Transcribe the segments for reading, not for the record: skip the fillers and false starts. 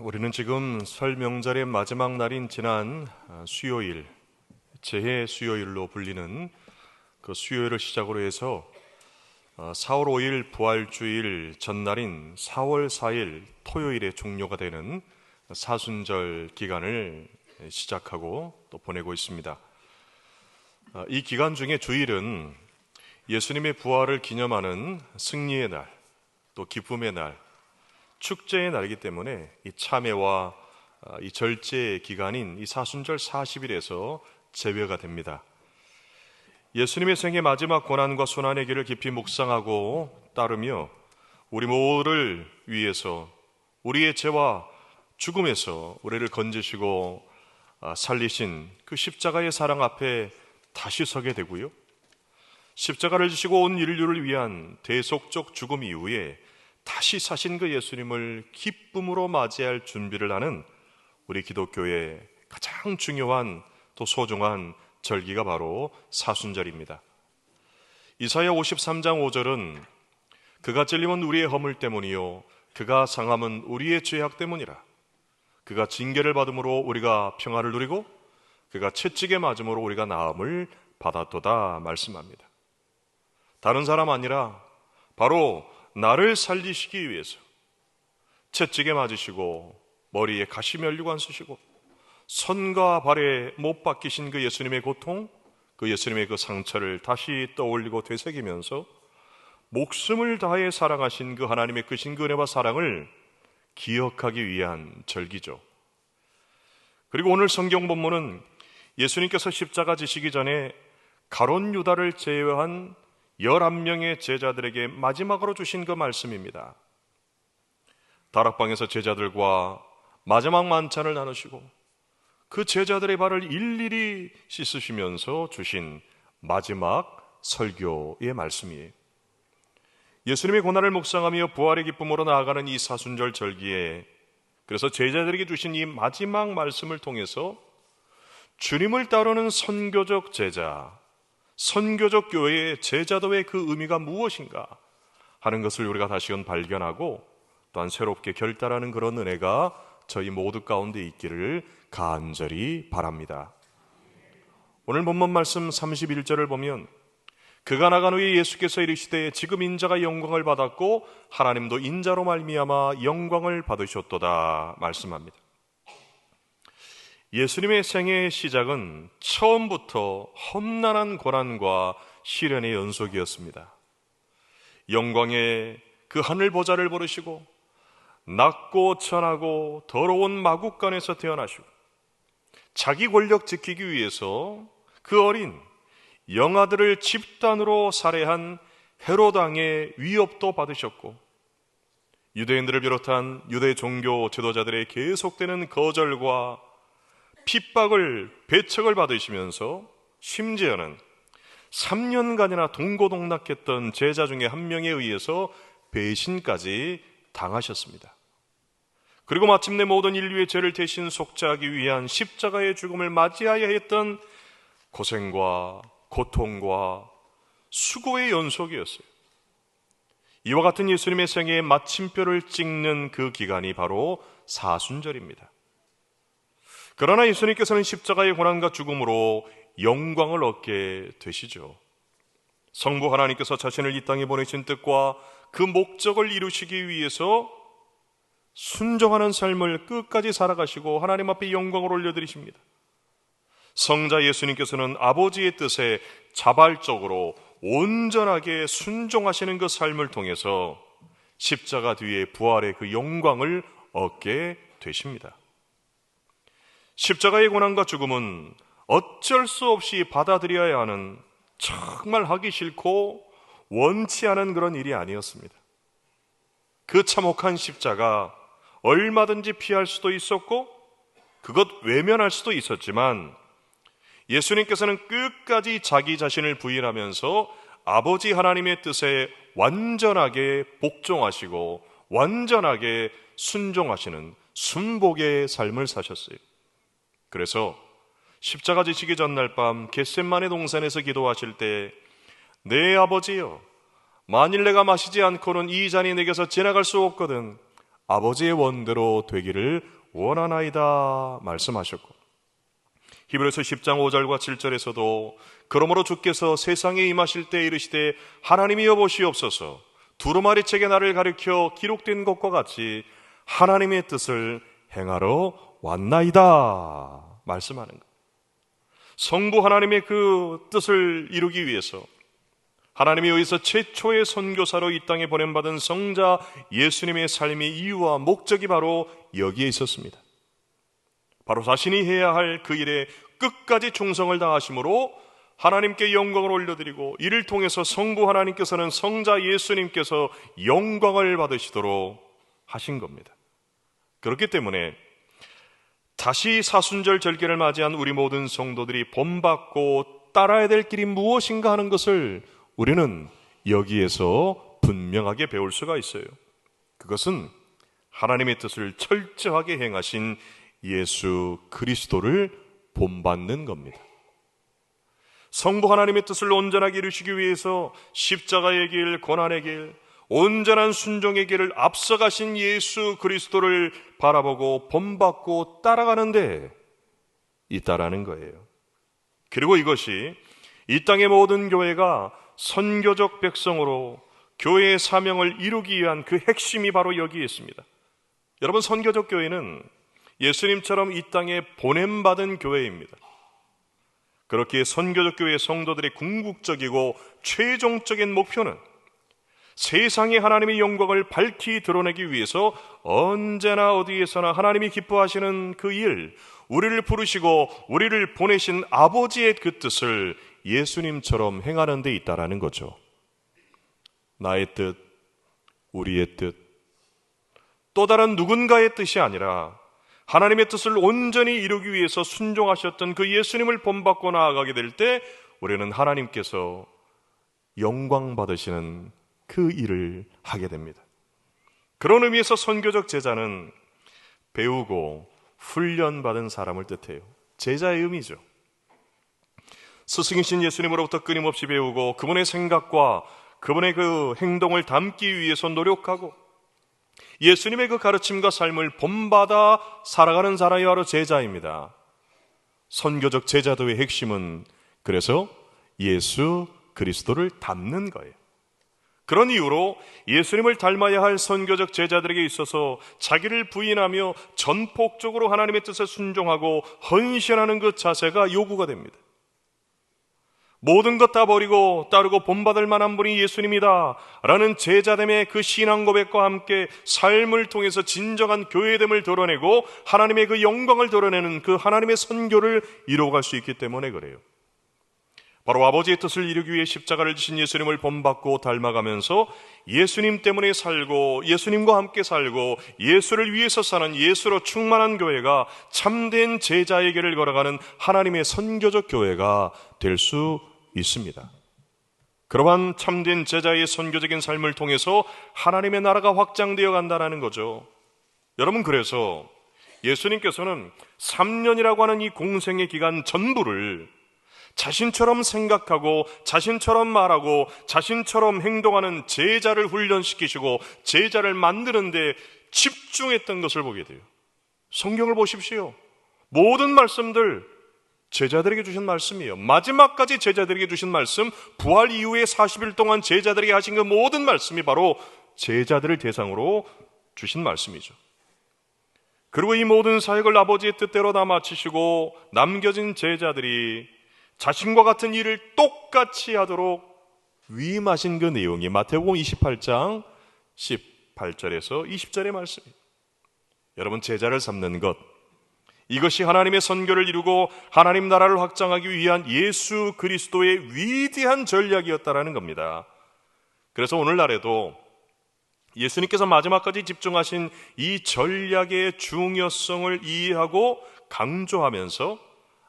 우리는 지금 설 명절의 마지막 날인 지난 수요일, 재해 수요일로 불리는 그 수요일을 시작으로 해서 4월 5일 부활주일 전날인 4월 4일 토요일에 종료가 되는 사순절 기간을 시작하고 또 보내고 있습니다. 이 기간 중에 주일은 예수님의 부활을 기념하는 승리의 날, 또 기쁨의 날, 축제의 날이기 때문에 이 참회와 이 절제 기간인 이 사순절 40일에서 제외가 됩니다. 예수님의 생애 마지막 고난과 순환의 길을 깊이 묵상하고 따르며 우리 모두를 위해서 우리의 죄와 죽음에서 우리를 건지시고 살리신 그 십자가의 사랑 앞에 다시 서게 되고요, 십자가를 지시고 온 인류를 위한 대속적 죽음 이후에 다시 사신 그 예수님을 기쁨으로 맞이할 준비를 하는 우리 기독교의 가장 중요한 또 소중한 절기가 바로 사순절입니다. 이사야 53장 5절은 그가 찔림은 우리의 허물 때문이요 그가 상함은 우리의 죄악 때문이라. 그가 징계를 받음으로 우리가 평화를 누리고 그가 채찍에 맞음으로 우리가 나음을 받았도다 말씀합니다. 다른 사람 아니라 바로 나를 살리시기 위해서 채찍에 맞으시고 머리에 가시면류관 쓰시고 손과 발에 못 박히신 그 예수님의 고통, 그 예수님의 그 상처를 다시 떠올리고 되새기면서 목숨을 다해 사랑하신 그 하나님의 크신 그 은혜와 사랑을 기억하기 위한 절기죠. 그리고 오늘 성경 본문은 예수님께서 십자가 지시기 전에 가룟 유다를 제외한 11명의 제자들에게 마지막으로 주신 그 말씀입니다. 다락방에서 제자들과 마지막 만찬을 나누시고 그 제자들의 발을 일일이 씻으시면서 주신 마지막 설교의 말씀이에요. 예수님의 고난을 묵상하며 부활의 기쁨으로 나아가는 이 사순절 절기에, 그래서 제자들에게 주신 이 마지막 말씀을 통해서 주님을 따르는 선교적 제자, 선교적 교회의 제자도의 그 의미가 무엇인가 하는 것을 우리가 다시금 발견하고 또한 새롭게 결단하는 그런 은혜가 저희 모두 가운데 있기를 간절히 바랍니다. 오늘 본문 말씀 31절을 보면 그가 나간 후에 예수께서 이르시되 지금 인자가 영광을 받았고 하나님도 인자로 말미암아 영광을 받으셨도다 말씀합니다. 예수님의 생애의 시작은 처음부터 험난한 고난과 시련의 연속이었습니다. 영광의 그 하늘 보좌를 버리시고 낮고 천하고 더러운 마국간에서 태어나시고 자기 권력 지키기 위해서 그 어린 영아들을 집단으로 살해한 헤롯 왕의 위협도 받으셨고 유대인들을 비롯한 유대 종교 지도자들의 계속되는 거절과 핍박을 배척을 받으시면서 심지어는 3년간이나 동고동락했던 제자 중에 한 명에 의해서 배신까지 당하셨습니다. 그리고 마침내 모든 인류의 죄를 대신 속죄하기 위한 십자가의 죽음을 맞이하여야 했던 고생과 고통과 수고의 연속이었어요. 이와 같은 예수님의 생애의 마침표를 찍는 그 기간이 바로 사순절입니다. 그러나 예수님께서는 십자가의 고난과 죽음으로 영광을 얻게 되시죠. 성부 하나님께서 자신을 이 땅에 보내신 뜻과 그 목적을 이루시기 위해서 순종하는 삶을 끝까지 살아가시고 하나님 앞에 영광을 올려드리십니다. 성자 예수님께서는 아버지의 뜻에 자발적으로 온전하게 순종하시는 그 삶을 통해서 십자가 뒤에 부활의 그 영광을 얻게 되십니다. 십자가의 고난과 죽음은 어쩔 수 없이 받아들여야 하는 정말 하기 싫고 원치 않은 그런 일이 아니었습니다. 그 참혹한 십자가 얼마든지 피할 수도 있었고 그것 외면할 수도 있었지만 예수님께서는 끝까지 자기 자신을 부인하면서 아버지 하나님의 뜻에 완전하게 복종하시고 완전하게 순종하시는 순복의 삶을 사셨어요. 그래서 십자가 지시기 전날 밤 겟셋마네 동산에서 기도하실 때 내 아버지여, 만일 내가 마시지 않고는 이 잔이 내게서 지나갈 수 없거든 아버지의 원대로 되기를 원하나이다 말씀하셨고, 히브리서 10장 5절과 7절에서도 그러므로 주께서 세상에 임하실 때 이르시되 하나님이 여보시옵소서 두루마리 책에 나를 가리켜 기록된 것과 같이 하나님의 뜻을 행하러 왔나이다 말씀하는 것. 성부 하나님의 그 뜻을 이루기 위해서 하나님이 여기서 최초의 선교사로 이 땅에 보냄받은 성자 예수님의 삶의 이유와 목적이 바로 여기에 있었습니다. 바로 자신이 해야 할 그 일에 끝까지 충성을 다하심으로 하나님께 영광을 올려드리고, 이를 통해서 성부 하나님께서는 성자 예수님께서 영광을 받으시도록 하신 겁니다. 그렇기 때문에 다시 사순절 절기를 맞이한 우리 모든 성도들이 본받고 따라야 될 길이 무엇인가 하는 것을 우리는 여기에서 분명하게 배울 수가 있어요. 그것은 하나님의 뜻을 철저하게 행하신 예수 그리스도를 본받는 겁니다. 성부 하나님의 뜻을 온전하게 이루시기 위해서 십자가의 길, 고난의 길, 온전한 순종의 길을 앞서가신 예수 그리스도를 바라보고 본받고 따라가는데 있다라는 거예요. 그리고 이것이 이 땅의 모든 교회가 선교적 백성으로 교회의 사명을 이루기 위한 그 핵심이 바로 여기에 있습니다. 여러분, 선교적 교회는 예수님처럼 이 땅에 보냄받은 교회입니다. 그렇기에 선교적 교회의 성도들의 궁극적이고 최종적인 목표는 세상에 하나님의 영광을 밝히 드러내기 위해서 언제나 어디에서나 하나님이 기뻐하시는 그 일, 우리를 부르시고 우리를 보내신 아버지의 그 뜻을 예수님처럼 행하는 데 있다라는 거죠. 나의 뜻, 우리의 뜻, 또 다른 누군가의 뜻이 아니라 하나님의 뜻을 온전히 이루기 위해서 순종하셨던 그 예수님을 본받고 나아가게 될 때 우리는 하나님께서 영광 받으시는 그 일을 하게 됩니다. 그런 의미에서 선교적 제자는 배우고 훈련받은 사람을 뜻해요. 제자의 의미죠. 스승이신 예수님으로부터 끊임없이 배우고 그분의 생각과 그분의 그 행동을 담기 위해서 노력하고 예수님의 그 가르침과 삶을 본받아 살아가는 사람이 바로 제자입니다. 선교적 제자도의 핵심은 그래서 예수 그리스도를 닮는 거예요. 그런 이유로 예수님을 닮아야 할 선교적 제자들에게 있어서 자기를 부인하며 전폭적으로 하나님의 뜻에 순종하고 헌신하는 그 자세가 요구가 됩니다. 모든 것 다 버리고 따르고 본받을 만한 분이 예수님이다 라는 제자됨의 그 신앙 고백과 함께 삶을 통해서 진정한 교회됨을 드러내고 하나님의 그 영광을 드러내는 그 하나님의 선교를 이루어갈 수 있기 때문에 그래요. 바로 아버지의 뜻을 이루기 위해 십자가를 지신 예수님을 본받고 닮아가면서 예수님 때문에 살고 예수님과 함께 살고 예수를 위해서 사는 예수로 충만한 교회가 참된 제자의 길을 걸어가는 하나님의 선교적 교회가 될 수 있습니다. 그러한 참된 제자의 선교적인 삶을 통해서 하나님의 나라가 확장되어 간다는 거죠. 여러분, 그래서 예수님께서는 3년이라고 하는 이 공생의 기간 전부를 자신처럼 생각하고 자신처럼 말하고 자신처럼 행동하는 제자를 훈련시키시고 제자를 만드는 데 집중했던 것을 보게 돼요. 성경을 보십시오. 모든 말씀들 제자들에게 주신 말씀이에요. 마지막까지 제자들에게 주신 말씀, 부활 이후에 40일 동안 제자들에게 하신 그 모든 말씀이 바로 제자들을 대상으로 주신 말씀이죠. 그리고 이 모든 사역을 아버지의 뜻대로 다 마치시고 남겨진 제자들이 자신과 같은 일을 똑같이 하도록 위임하신 그 내용이 마태복음 28장 18절에서 20절의 말씀입니다. 여러분, 제자를 삼는 것, 이것이 하나님의 선교를 이루고 하나님 나라를 확장하기 위한 예수 그리스도의 위대한 전략이었다라는 겁니다. 그래서 오늘날에도 예수님께서 마지막까지 집중하신 이 전략의 중요성을 이해하고 강조하면서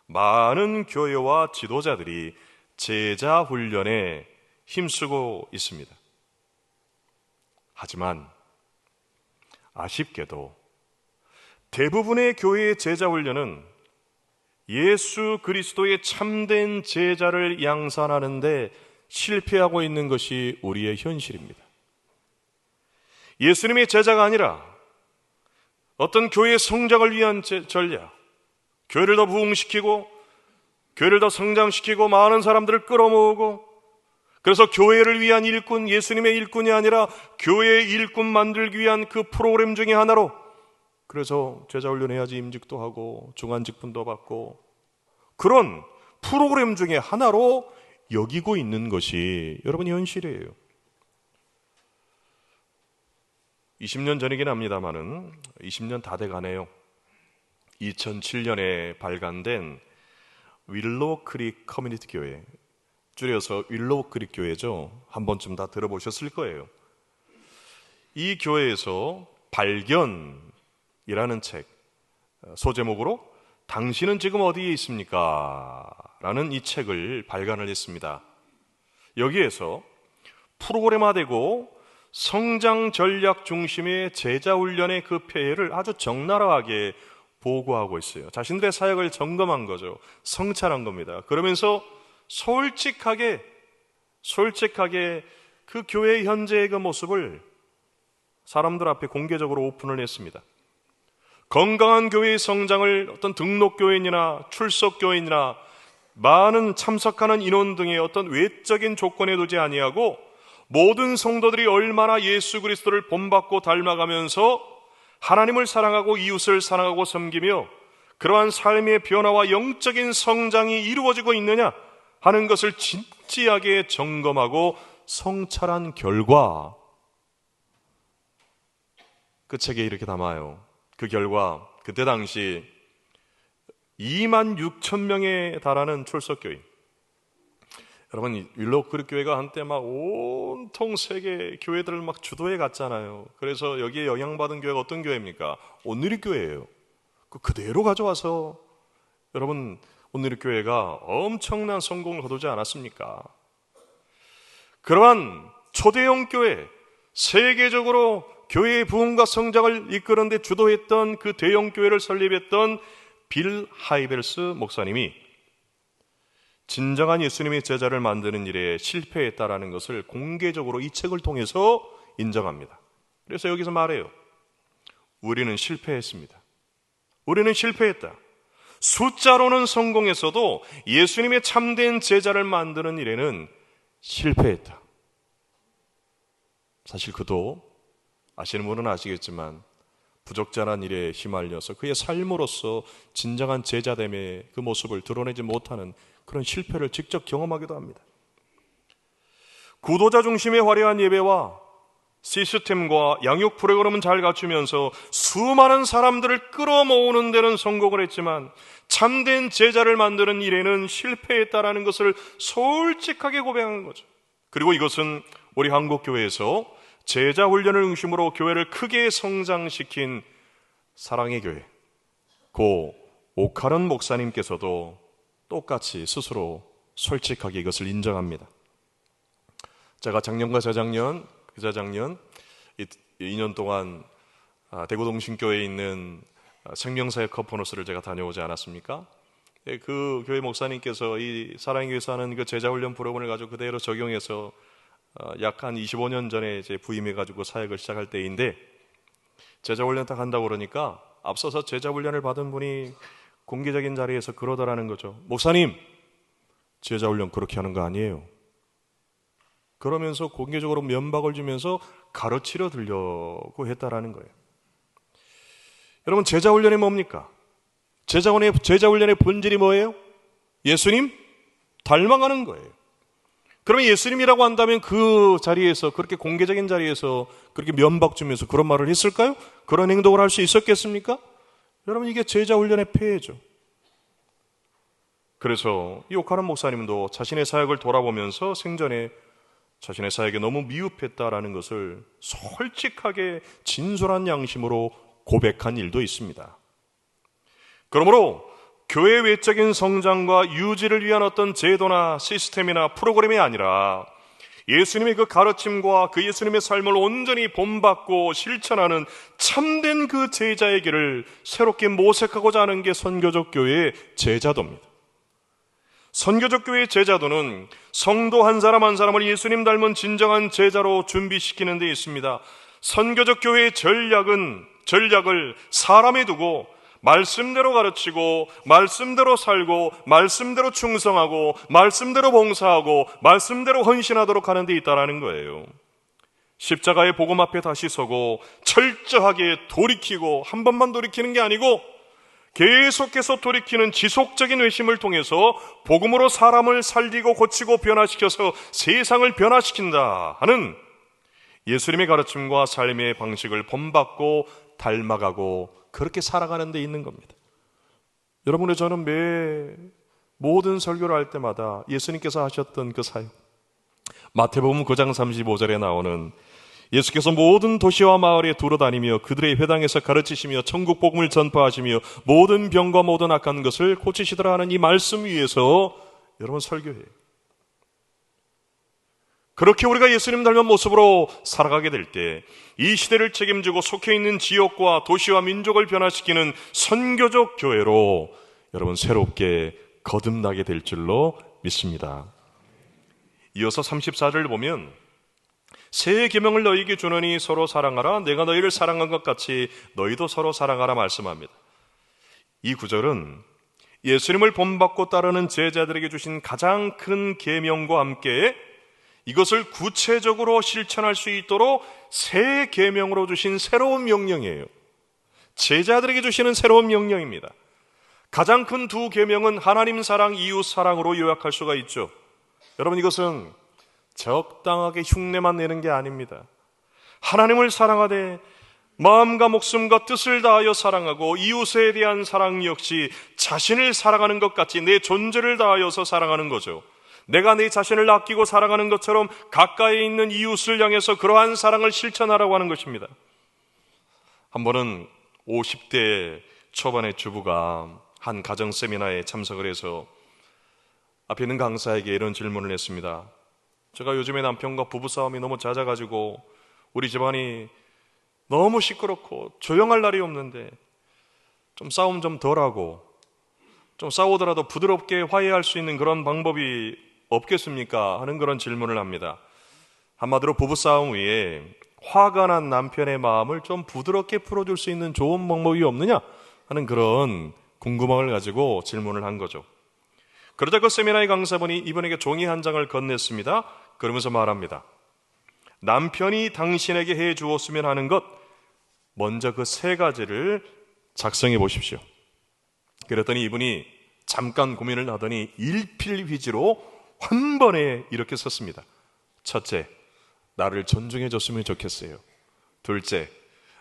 많은 교회와 지도자들이 제자 훈련에 힘쓰고 있습니다. 하지만 아쉽게도 대부분의 교회의 제자 훈련은 예수 그리스도의 참된 제자를 양산하는 데 실패하고 있는 것이 우리의 현실입니다. 예수님의 제자가 아니라 어떤 교회의 성장을 위한 전략, 교회를 더 부흥시키고 교회를 더 성장시키고 많은 사람들을 끌어모으고, 그래서 교회를 위한 일꾼, 예수님의 일꾼이 아니라 교회의 일꾼 만들기 위한 그 프로그램 중에 하나로, 그래서 제자훈련해야지 임직도 하고 중환직분도 받고, 그런 프로그램 중에 하나로 여기고 있는 것이 여러분 현실이에요. 20년 전이긴 합니다만은 20년 다 돼가네요. 2007년에 발간된 윌로우 크릭 커뮤니티 교회, 줄여서 윌로우 크릭 교회죠. 한 번쯤 다 들어보셨을 거예요. 이 교회에서 발견이라는 책, 소제목으로 당신은 지금 어디에 있습니까? 라는 이 책을 발간을 했습니다. 여기에서 프로그램화되고 성장 전략 중심의 제자훈련의 그 폐해를 아주 적나라하게 보고하고 있어요. 자신들의 사역을 점검한 거죠. 성찰한 겁니다. 그러면서 솔직하게 그 교회의 현재의 그 모습을 사람들 앞에 공개적으로 오픈을 했습니다. 건강한 교회의 성장을 어떤 등록교인이나 출석교인이나 많은 참석하는 인원 등의 어떤 외적인 조건에 두지 아니하고, 모든 성도들이 얼마나 예수 그리스도를 본받고 닮아가면서 하나님을 사랑하고 이웃을 사랑하고 섬기며 그러한 삶의 변화와 영적인 성장이 이루어지고 있느냐 하는 것을 진지하게 점검하고 성찰한 결과, 그 책에 이렇게 담아요. 그 결과, 그때 당시 26,000명에 달하는 출석교인, 여러분 윌로우 크릭 교회가 한때 막 온통 세계 교회들을 막 주도해 갔잖아요. 그래서 여기에 영향받은 교회가 어떤 교회입니까? 온누리 교회예요. 그대로 가져와서 여러분 온누리 교회가 엄청난 성공을 거두지 않았습니까? 그러한 초대형 교회, 세계적으로 교회의 부흥과 성장을 이끄는 데 주도했던 그 대형 교회를 설립했던 빌 하이벨스 목사님이 진정한 예수님의 제자를 만드는 일에 실패했다라는 것을 공개적으로 이 책을 통해서 인정합니다. 그래서 여기서 말해요. 우리는 실패했습니다. 우리는 실패했다. 숫자로는 성공했어도 예수님의 참된 제자를 만드는 일에는 실패했다. 사실 그도 아시는 분은 아시겠지만 부적절한 일에 휘말려서 그의 삶으로서 진정한 제자됨의 그 모습을 드러내지 못하는 그런 실패를 직접 경험하기도 합니다. 구도자 중심의 화려한 예배와 시스템과 양육 프로그램은 잘 갖추면서 수많은 사람들을 끌어모으는 데는 성공을 했지만 참된 제자를 만드는 일에는 실패했다라는 것을 솔직하게 고백한 거죠. 그리고 이것은 우리 한국교회에서 제자 훈련을 중심으로 교회를 크게 성장시킨 사랑의 교회, 고 오카른 목사님께서도 똑같이 스스로 솔직하게 이것을 인정합니다. 제가 작년과 재작년, 그재작년 2년 동안 대구동신교회에 있는 생명사역 컨퍼런스를 제가 다녀오지 않았습니까? 그 교회 목사님께서 이 사랑의 교회에서 하는 그 제자훈련 프로그램을 가지고 그대로 적용해서 약 한 25년 전에 이제 부임해가지고 사역을 시작할 때인데, 제자훈련 딱 한다고 그러니까 앞서서 제자훈련을 받은 분이 공개적인 자리에서 그러더라는 거죠. 목사님, 제자훈련 그렇게 하는 거 아니에요. 그러면서 공개적으로 면박을 주면서 가르치려 들려고 했다라는 거예요. 여러분, 제자훈련이 뭡니까? 제자훈련의 본질이 뭐예요? 예수님 닮아가는 거예요. 그러면 예수님이라고 한다면 그 자리에서, 그렇게 공개적인 자리에서 그렇게 면박 주면서 그런 말을 했을까요? 그런 행동을 할 수 있었겠습니까? 여러분, 이게 제자훈련의 폐해죠. 그래서 이 오카른 목사님도 자신의 사역을 돌아보면서 생전에 자신의 사역에 너무 미흡했다라는 것을 솔직하게 진솔한 양심으로 고백한 일도 있습니다. 그러므로 교회 외적인 성장과 유지를 위한 어떤 제도나 시스템이나 프로그램이 아니라 예수님의 그 가르침과 그 예수님의 삶을 온전히 본받고 실천하는 참된 그 제자의 길을 새롭게 모색하고자 하는 게 선교적 교회의 제자도입니다. 선교적 교회의 제자도는 성도 한 사람 한 사람을 예수님 닮은 진정한 제자로 준비시키는 데 있습니다. 선교적 교회의 전략은 전략을 사람에 두고 말씀대로 가르치고 말씀대로 살고 말씀대로 충성하고 말씀대로 봉사하고 말씀대로 헌신하도록 하는 데 있다라는 거예요. 십자가의 복음 앞에 다시 서고 철저하게 돌이키고 한 번만 돌이키는 게 아니고 계속해서 돌이키는 지속적인 회심을 통해서 복음으로 사람을 살리고 고치고 변화시켜서 세상을 변화시킨다 하는 예수님의 가르침과 삶의 방식을 본받고 닮아가고 그렇게 살아가는 데 있는 겁니다. 여러분의 저는 모든 설교를 할 때마다 예수님께서 하셨던 그 사역, 마태복음 9장 35절에 나오는 예수께서 모든 도시와 마을에 두루다니며 그들의 회당에서 가르치시며 천국 복음을 전파하시며 모든 병과 모든 악한 것을 고치시더라 하는 이 말씀 위에서 여러분 설교해요. 그렇게 우리가 예수님 닮은 모습으로 살아가게 될 때 이 시대를 책임지고 속해 있는 지역과 도시와 민족을 변화시키는 선교적 교회로 여러분 새롭게 거듭나게 될 줄로 믿습니다. 이어서 34절을 보면 새 계명을 너희에게 주노니 서로 사랑하라. 내가 너희를 사랑한 것 같이 너희도 서로 사랑하라 말씀합니다. 이 구절은 예수님을 본받고 따르는 제자들에게 주신 가장 큰 계명과 함께 이것을 구체적으로 실천할 수 있도록 새 계명으로 주신 새로운 명령이에요. 제자들에게 주시는 새로운 명령입니다. 가장 큰 두 계명은 하나님 사랑, 이웃 사랑으로 요약할 수가 있죠. 여러분, 이것은 적당하게 흉내만 내는 게 아닙니다. 하나님을 사랑하되 마음과 목숨과 뜻을 다하여 사랑하고 이웃에 대한 사랑 역시 자신을 사랑하는 것 같이 내 존재를 다하여서 사랑하는 거죠. 내가 내 자신을 아끼고 사랑하는 것처럼 가까이 있는 이웃을 향해서 그러한 사랑을 실천하라고 하는 것입니다. 한 번은 50대 초반의 주부가 한 가정 세미나에 참석을 해서 앞에 있는 강사에게 이런 질문을 했습니다. 제가 요즘에 남편과 부부싸움이 너무 잦아가지고 우리 집안이 너무 시끄럽고 조용할 날이 없는데 좀 싸움 좀 덜하고 좀 싸우더라도 부드럽게 화해할 수 있는 그런 방법이 없겠습니까? 하는 그런 질문을 합니다. 한마디로 부부싸움 위에 화가 난 남편의 마음을 좀 부드럽게 풀어줄 수 있는 좋은 방법이 없느냐? 하는 그런 궁금함을 가지고 질문을 한 거죠. 그러자 그 세미나의 강사분이 이분에게 종이 한 장을 건넸습니다. 그러면서 말합니다. 남편이 당신에게 해 주었으면 하는 것, 먼저 그 세 가지를 작성해 보십시오. 그랬더니 이분이 잠깐 고민을 하더니 일필휘지로 한 번에 이렇게 썼습니다. 첫째, 나를 존중해 줬으면 좋겠어요. 둘째,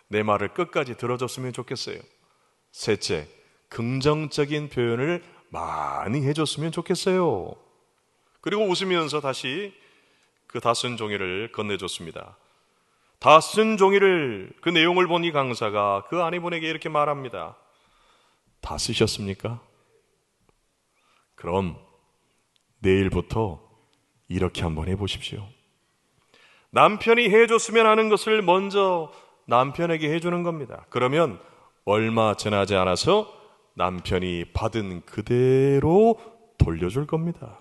내 말을 끝까지 들어줬으면 좋겠어요. 셋째, 긍정적인 표현을 많이 해줬으면 좋겠어요. 그리고 웃으면서 다시 그 다 쓴 종이를 건네줬습니다. 다 쓴 종이를 그 내용을 본 이 강사가 그 아내분에게 이렇게 말합니다. 다 쓰셨습니까? 그럼 내일부터 이렇게 한번 해보십시오. 남편이 해줬으면 하는 것을 먼저 남편에게 해주는 겁니다. 그러면 얼마 지나지 않아서 남편이 받은 그대로 돌려줄 겁니다.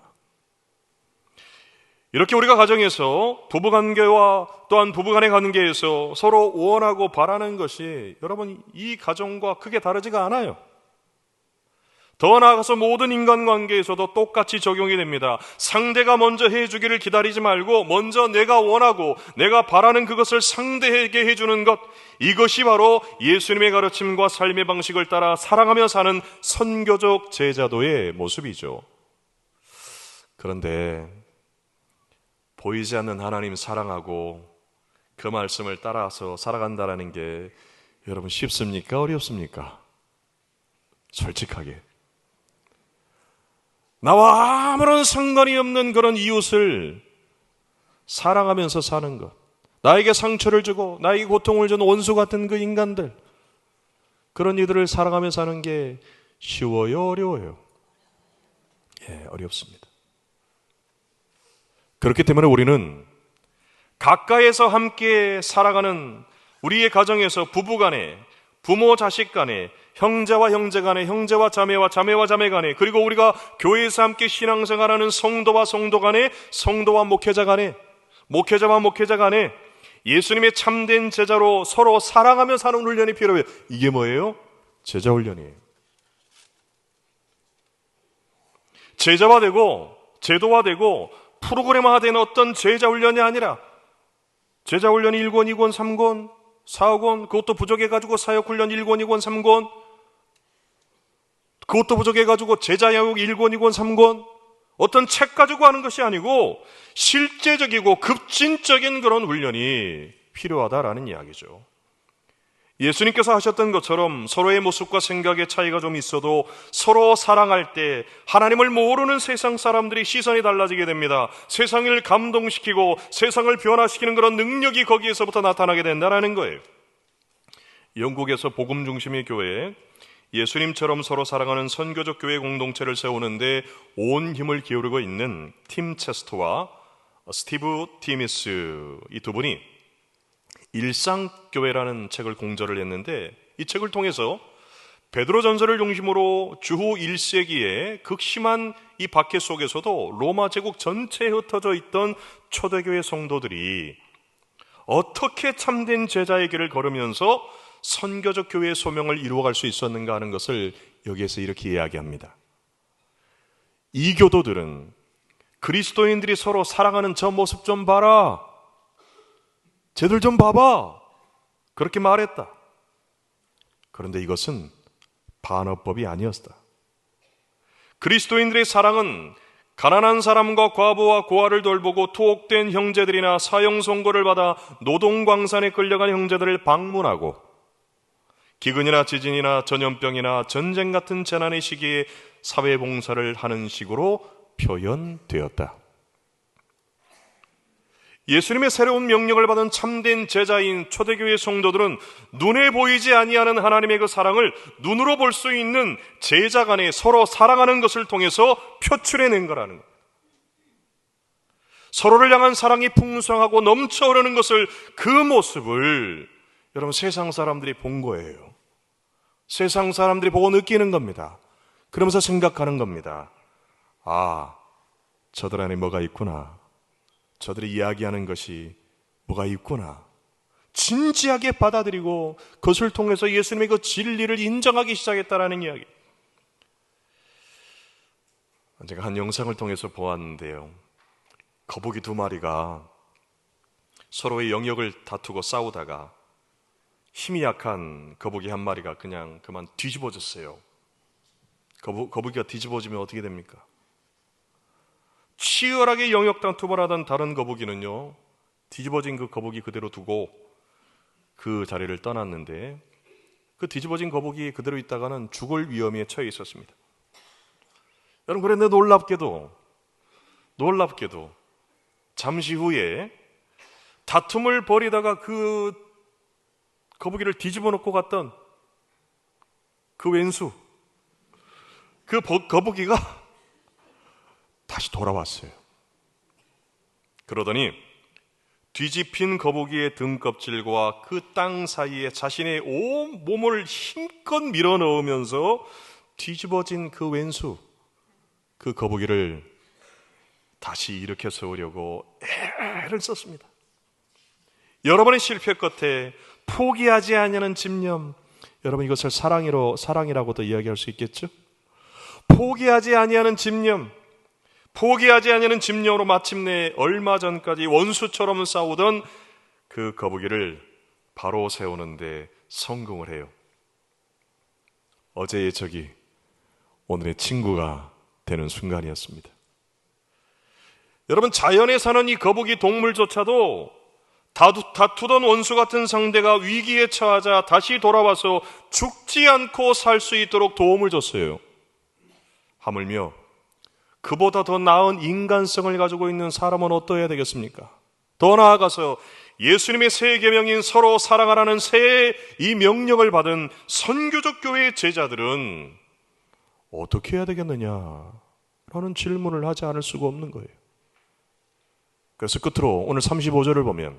이렇게 우리가 가정에서 부부관계와 또한 부부간의 관계에서 서로 원하고 바라는 것이 여러분 이 가정과 크게 다르지가 않아요. 더 나아가서 모든 인간관계에서도 똑같이 적용이 됩니다. 상대가 먼저 해주기를 기다리지 말고 먼저 내가 원하고 내가 바라는 그것을 상대에게 해주는 것, 이것이 바로 예수님의 가르침과 삶의 방식을 따라 사랑하며 사는 선교적 제자도의 모습이죠. 그런데 보이지 않는 하나님 사랑하고 그 말씀을 따라서 살아간다는 게 여러분 쉽습니까? 어렵습니까? 솔직하게 나와 아무런 상관이 없는 그런 이웃을 사랑하면서 사는 것, 나에게 상처를 주고 나에게 고통을 준 원수 같은 그 인간들, 그런 이들을 사랑하며 사는 게 쉬워요? 어려워요? 어렵습니다. 그렇기 때문에 우리는 가까이에서 함께 살아가는 우리의 가정에서 부부간에, 부모 자식 간에, 형제와 형제 간에, 형제와 자매와 자매 간에, 그리고 우리가 교회에서 함께 신앙생활하는 성도와 성도 간에, 성도와 목회자 간에, 목회자와 목회자 간에, 예수님의 참된 제자로 서로 사랑하며 사는 훈련이 필요해요. 이게 뭐예요? 제자 훈련이에요. 제자화되고 제도화되고 프로그램화되는 어떤 제자 훈련이 아니라 제자 훈련이 1권, 2권, 3권, 4권, 그것도 부족해가지고 사역훈련 1권, 2권, 3권, 그것도 부족해가지고 제자야육 1권, 2권, 3권, 어떤 책 가지고 하는 것이 아니고 실제적이고 급진적인 그런 훈련이 필요하다라는 이야기죠. 예수님께서 하셨던 것처럼 서로의 모습과 생각의 차이가 좀 있어도 서로 사랑할 때 하나님을 모르는 세상 사람들이 시선이 달라지게 됩니다. 세상을 감동시키고 세상을 변화시키는 그런 능력이 거기에서부터 나타나게 된다는 거예요. 영국에서 복음 중심의 교회에 예수님처럼 서로 사랑하는 선교적 교회 공동체를 세우는데 온 힘을 기울이고 있는 팀 체스터와 스티브 티미스, 이 두 분이 일상교회라는 책을 공저를 했는데, 이 책을 통해서 베드로 전서를 중심으로 주후 1세기에 극심한 이 박해 속에서도 로마 제국 전체에 흩어져 있던 초대교회 성도들이 어떻게 참된 제자의 길을 걸으면서 선교적 교회의 소명을 이루어갈 수 있었는가 하는 것을 여기에서 이렇게 이야기합니다. 이 교도들은 그리스도인들이 서로 사랑하는 저 모습 좀 봐라, 쟤들 좀 봐봐, 그렇게 말했다. 그런데 이것은 반어법이 아니었다. 그리스도인들의 사랑은 가난한 사람과 과부와 고아를 돌보고 투옥된 형제들이나 사형 선고를 받아 노동광산에 끌려간 형제들을 방문하고 기근이나 지진이나 전염병이나 전쟁 같은 재난의 시기에 사회봉사를 하는 식으로 표현되었다. 예수님의 새로운 명령을 받은 참된 제자인 초대교회 성도들은 눈에 보이지 아니하는 하나님의 그 사랑을 눈으로 볼 수 있는 제자 간에 서로 사랑하는 것을 통해서 표출해낸 거라는 거예요. 서로를 향한 사랑이 풍성하고 넘쳐 흐르는 것을, 그 모습을 여러분 세상 사람들이 본 거예요. 세상 사람들이 보고 느끼는 겁니다. 그러면서 생각하는 겁니다. 아, 저들 안에 뭐가 있구나. 저들이 이야기하는 것이 뭐가 있구나. 진지하게 받아들이고 그것을 통해서 예수님의 그 진리를 인정하기 시작했다라는 이야기. 제가 한 영상을 통해서 보았는데요, 거북이 두 마리가 서로의 영역을 다투고 싸우다가 힘이 약한 거북이 한 마리가 그냥 그만 뒤집어졌어요. 거북이가 뒤집어지면 어떻게 됩니까? 치열하게 영역 다툼을 하던 다른 거북이는요, 뒤집어진 그 거북이 그대로 두고 그 자리를 떠났는데, 그 뒤집어진 거북이 그대로 있다가는 죽을 위험에 처해 있었습니다. 여러분, 그런데 놀랍게도 잠시 후에 다툼을 벌이다가 그 거북이를 뒤집어 놓고 갔던 그 왼수, 그 거북이가 다시 돌아왔어요. 그러더니 뒤집힌 거북이의 등껍질과 그 땅 사이에 자신의 온 몸을 힘껏 밀어넣으면서 뒤집어진 그 왼수, 그 거북이를 다시 일으켜 세우려고 애를 썼습니다. 여러분의 실패 끝에 포기하지 않냐는 집념, 여러분 이것을 사랑이라고도 이야기할 수 있겠죠? 포기하지 아니하는 집념, 포기하지 아니하는 집념으로 마침내 얼마 전까지 원수처럼 싸우던 그 거북이를 바로 세우는데 성공을 해요. 어제의 적이 오늘의 친구가 되는 순간이었습니다. 여러분, 자연에 사는 이 거북이 동물조차도 다투던 원수 같은 상대가 위기에 처하자 다시 돌아와서 죽지 않고 살 수 있도록 도움을 줬어요. 하물며 그보다 더 나은 인간성을 가지고 있는 사람은 어떠해야 되겠습니까? 더 나아가서 예수님의 새 계명인 서로 사랑하라는 새 이 명령을 받은 선교적 교회의 제자들은 어떻게 해야 되겠느냐라는 질문을 하지 않을 수가 없는 거예요. 그래서 끝으로 오늘 35절을 보면,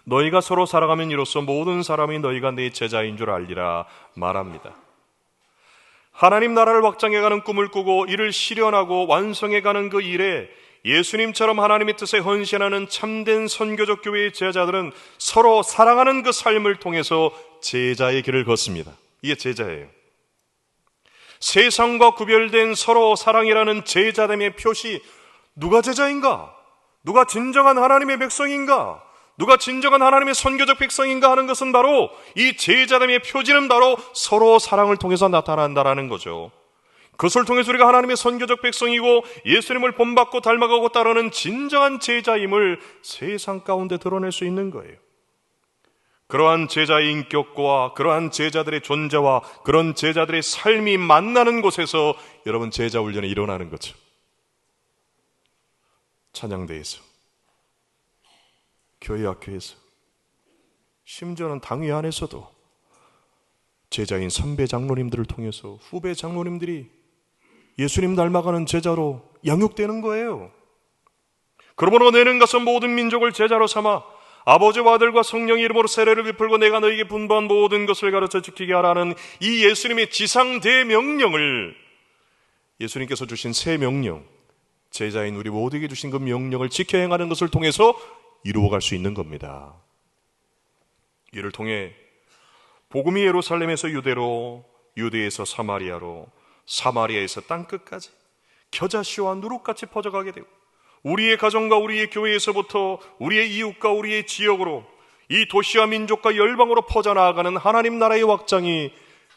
너희가 서로 사랑하면 이로써 모든 사람이 너희가 내 제자인 줄 알리라 말합니다. 하나님 나라를 확장해가는 꿈을 꾸고 이를 실현하고 완성해가는 그 일에 예수님처럼 하나님의 뜻에 헌신하는 참된 선교적 교회의 제자들은 서로 사랑하는 그 삶을 통해서 제자의 길을 걷습니다. 이게 제자예요. 세상과 구별된 서로 사랑이라는 제자됨의 표시, 누가 제자인가? 누가 진정한 하나님의 백성인가? 누가 진정한 하나님의 선교적 백성인가 하는 것은 바로 이 제자됨의 표지는 바로 서로 사랑을 통해서 나타난다라는 거죠. 그것을 통해서 우리가 하나님의 선교적 백성이고 예수님을 본받고 닮아가고 따르는 진정한 제자임을 세상 가운데 드러낼 수 있는 거예요. 그러한 제자의 인격과 그러한 제자들의 존재와 그런 제자들의 삶이 만나는 곳에서 여러분 제자 훈련이 일어나는 거죠. 찬양대에서, 교회 학교에서, 심지어는 당회 안에서도 제자인 선배 장로님들을 통해서 후배 장로님들이 예수님 닮아가는 제자로 양육되는 거예요. 그러므로 너희는 가서 모든 민족을 제자로 삼아 아버지와 아들과 성령의 이름으로 세례를 베풀고 내가 너희에게 분부한 모든 것을 가르쳐 지키게 하라는 이 예수님의 지상대명령을, 예수님께서 주신 새 명령, 제자인 우리 모두에게 주신 그 명령을 지켜 행하는 것을 통해서 이루어갈 수 있는 겁니다. 이를 통해 복음이 예루살렘에서 유대로, 유대에서 사마리아로, 사마리아에서 땅끝까지 겨자씨와 누룩같이 퍼져가게 되고 우리의 가정과 우리의 교회에서부터 우리의 이웃과 우리의 지역으로 이 도시와 민족과 열방으로 퍼져나가는 하나님 나라의 확장이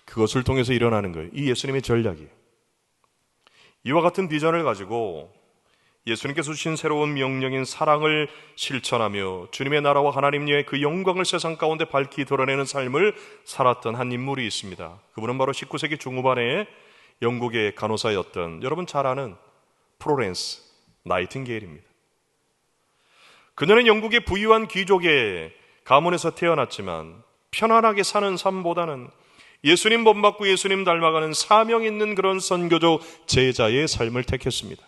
그것을 통해서 일어나는 거예요. 이 예수님의 전략이에요. 이와 같은 비전을 가지고 예수님께서 주신 새로운 명령인 사랑을 실천하며 주님의 나라와 하나님의 그 영광을 세상 가운데 밝히 드러내는 삶을 살았던 한 인물이 있습니다. 그분은 바로 19세기 중후반에 영국의 간호사였던, 여러분 잘 아는 플로렌스 나이팅게일입니다. 그녀는 영국의 부유한 귀족의 가문에서 태어났지만 편안하게 사는 삶보다는 예수님 본받고 예수님 닮아가는 사명 있는 그런 선교적 제자의 삶을 택했습니다.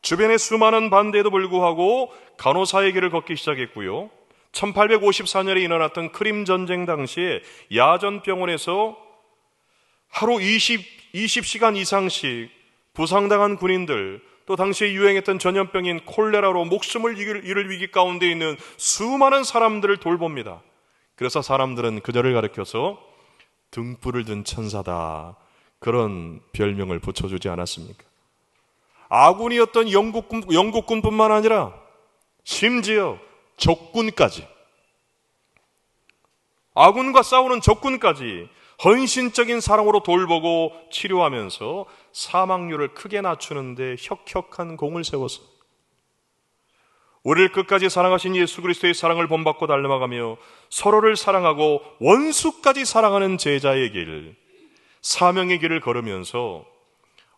주변의 수많은 반대에도 불구하고 간호사의 길을 걷기 시작했고요. 1854년에 일어났던 크림 전쟁 당시에 야전병원에서 하루 20시간 이상씩 부상당한 군인들, 또 당시에 유행했던 전염병인 콜레라로 목숨을 잃을 위기 가운데 있는 수많은 사람들을 돌봅니다. 그래서 사람들은 그녀를 가리켜서 등불을 든 천사다, 그런 별명을 붙여주지 않았습니까? 아군이었던 영국군뿐만 아니라 심지어 적군까지, 아군과 싸우는 적군까지 헌신적인 사랑으로 돌보고 치료하면서 사망률을 크게 낮추는데 혁혁한 공을 세워서 우리를 끝까지 사랑하신 예수 그리스도의 사랑을 본받고 닮아가며 서로를 사랑하고 원수까지 사랑하는 제자의 길, 사명의 길을 걸으면서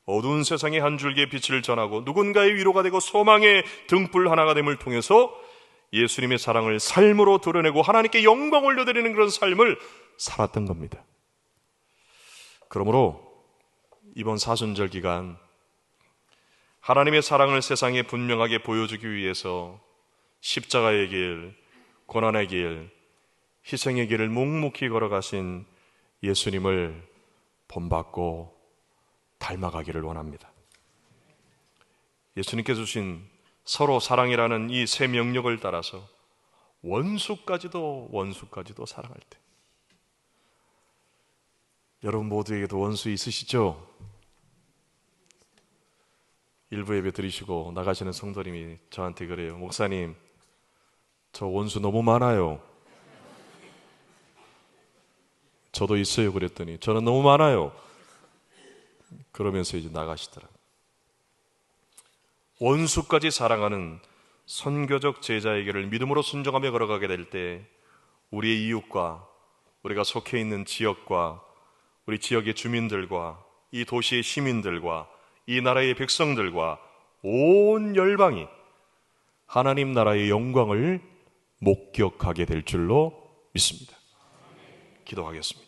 어두운 세상에 한 줄기의 빛을 전하고 누군가의 위로가 되고 소망의 등불 하나가 됨을 통해서 예수님의 사랑을 삶으로 드러내고 하나님께 영광 올려드리는 그런 삶을 살았던 겁니다. 그러므로 이번 사순절 기간 하나님의 사랑을 세상에 분명하게 보여주기 위해서 십자가의 길, 고난의 길, 희생의 길을 묵묵히 걸어가신 예수님을 본받고 닮아가기를 원합니다. 예수님께서 주신 서로 사랑이라는 이 새 명령을 따라서 원수까지도 사랑할 때, 여러분 모두에게도 원수 있으시죠? 일부 예배 드리시고 나가시는 성도님이 저한테 그래요. 목사님, 저 원수 너무 많아요. 저도 있어요. 그랬더니 저는 너무 많아요. 그러면서 이제 나가시더라고요. 원수까지 사랑하는 선교적 제자의 길을 믿음으로 순종하며 걸어가게 될 때 우리의 이웃과 우리가 속해 있는 지역과 우리 지역의 주민들과 이 도시의 시민들과 이 나라의 백성들과 온 열방이 하나님 나라의 영광을 목격하게 될 줄로 믿습니다. 기도하겠습니다.